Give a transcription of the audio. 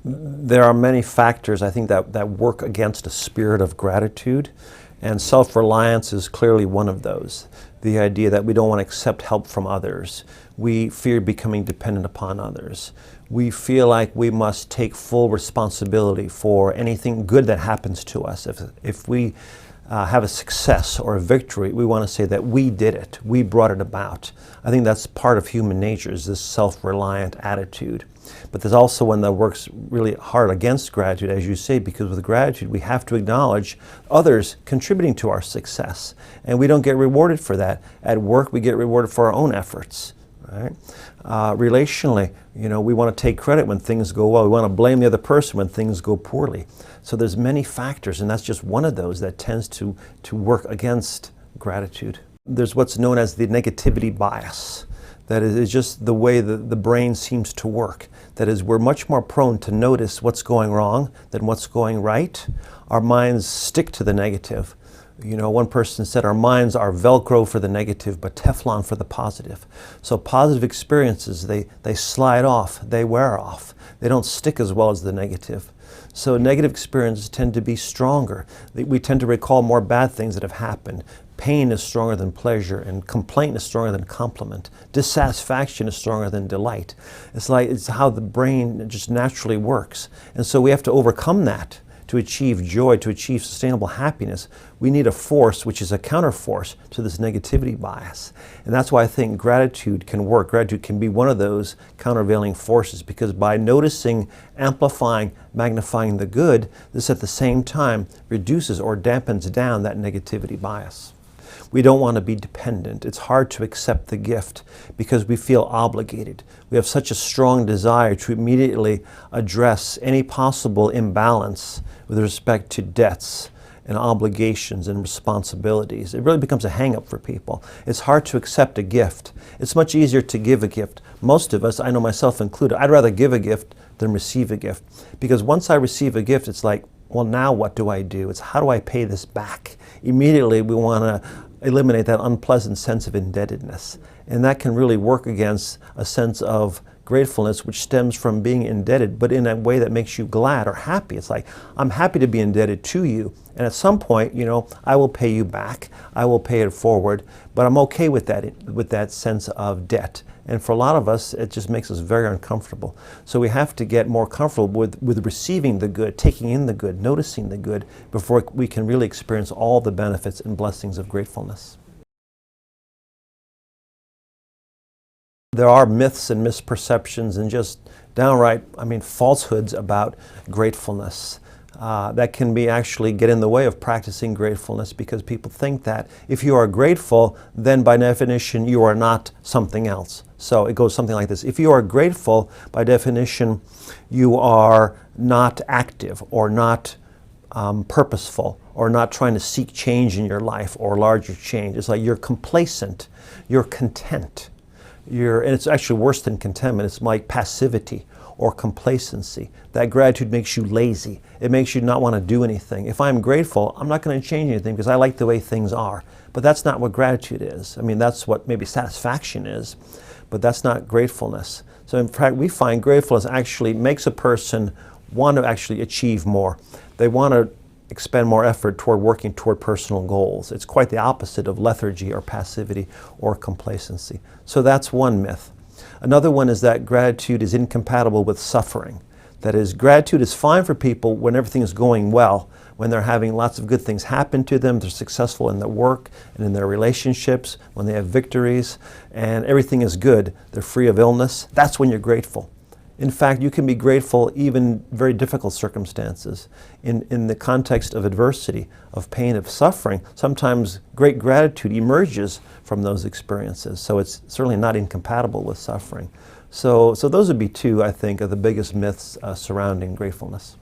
There are many factors, I think, that work against a spirit of gratitude, and self-reliance is clearly one of those. The idea that we don't want to accept help from others. We fear becoming dependent upon others. We feel like we must take full responsibility for anything good that happens to us. If we have a success or a victory, we want to say that we did it, we brought it about. I think that's part of human nature, is this self-reliant attitude. But there's also one that works really hard against gratitude, as you say, because with gratitude we have to acknowledge others contributing to our success, and we don't get rewarded for that. At work we get rewarded for our own efforts. Right? Relationally, we want to take credit when things go well. We want to blame the other person when things go poorly. So there's many factors, and that's just one of those that tends to work against gratitude. There's what's known as the negativity bias. That is just the way the brain seems to work. That is, we're much more prone to notice what's going wrong than what's going right. Our minds stick to the negative. One person said our minds are Velcro for the negative, but Teflon for the positive. So positive experiences, they slide off, they wear off. They don't stick as well as the negative. So negative experiences tend to be stronger. We tend to recall more bad things that have happened. Pain is stronger than pleasure, and complaint is stronger than compliment. Dissatisfaction is stronger than delight. It's how the brain just naturally works. And so we have to overcome that. To achieve joy, to achieve sustainable happiness, we need a force which is a counterforce to this negativity bias. And that's why I think gratitude can work. Gratitude can be one of those countervailing forces, because by noticing, amplifying, magnifying the good, this at the same time reduces or dampens down that negativity bias. We don't want to be dependent. It's hard to accept the gift because we feel obligated. We have such a strong desire to immediately address any possible imbalance with respect to debts and obligations and responsibilities. It really becomes a hang-up for people. It's hard to accept a gift. It's much easier to give a gift. Most of us, I know myself included, I'd rather give a gift than receive a gift. Because once I receive a gift, it's like, well, now what do I do? It's how do I pay this back? Immediately we want to eliminate that unpleasant sense of indebtedness. And that can really work against a sense of gratefulness, which stems from being indebted, but in a way that makes you glad or happy. It's like, I'm happy to be indebted to you, and at some point, I will pay you back, I will pay it forward, but I'm okay with that sense of debt. And for a lot of us, it just makes us very uncomfortable. So we have to get more comfortable with receiving the good, taking in the good, noticing the good, before we can really experience all the benefits and blessings of gratefulness. There are myths and misperceptions and just downright, falsehoods about gratefulness. That can actually get in the way of practicing gratefulness, because people think that if you are grateful, then by definition you are not something else. So it goes something like this. If you are grateful, by definition, you are not active or not purposeful or not trying to seek change in your life or larger change. It's like you're complacent, you're content. And it's actually worse than contentment. It's like passivity or complacency. That gratitude makes you lazy. It makes you not want to do anything. If I'm grateful, I'm not going to change anything because I like the way things are. But that's not what gratitude is. That's what maybe satisfaction is, but that's not gratefulness. So in fact, we find gratefulness actually makes a person want to actually achieve more. They want to expend more effort toward working toward personal goals. It's quite the opposite of lethargy or passivity or complacency. So that's one myth. Another one is that gratitude is incompatible with suffering. That is, gratitude is fine for people when everything is going well, when they're having lots of good things happen to them, they're successful in their work and in their relationships, when they have victories, and everything is good, they're free of illness. That's when you're grateful. In fact, you can be grateful even in very difficult circumstances. In the context of adversity, of pain, of suffering, sometimes great gratitude emerges from those experiences. So it's certainly not incompatible with suffering. So those would be two, I think, of the biggest myths surrounding gratefulness.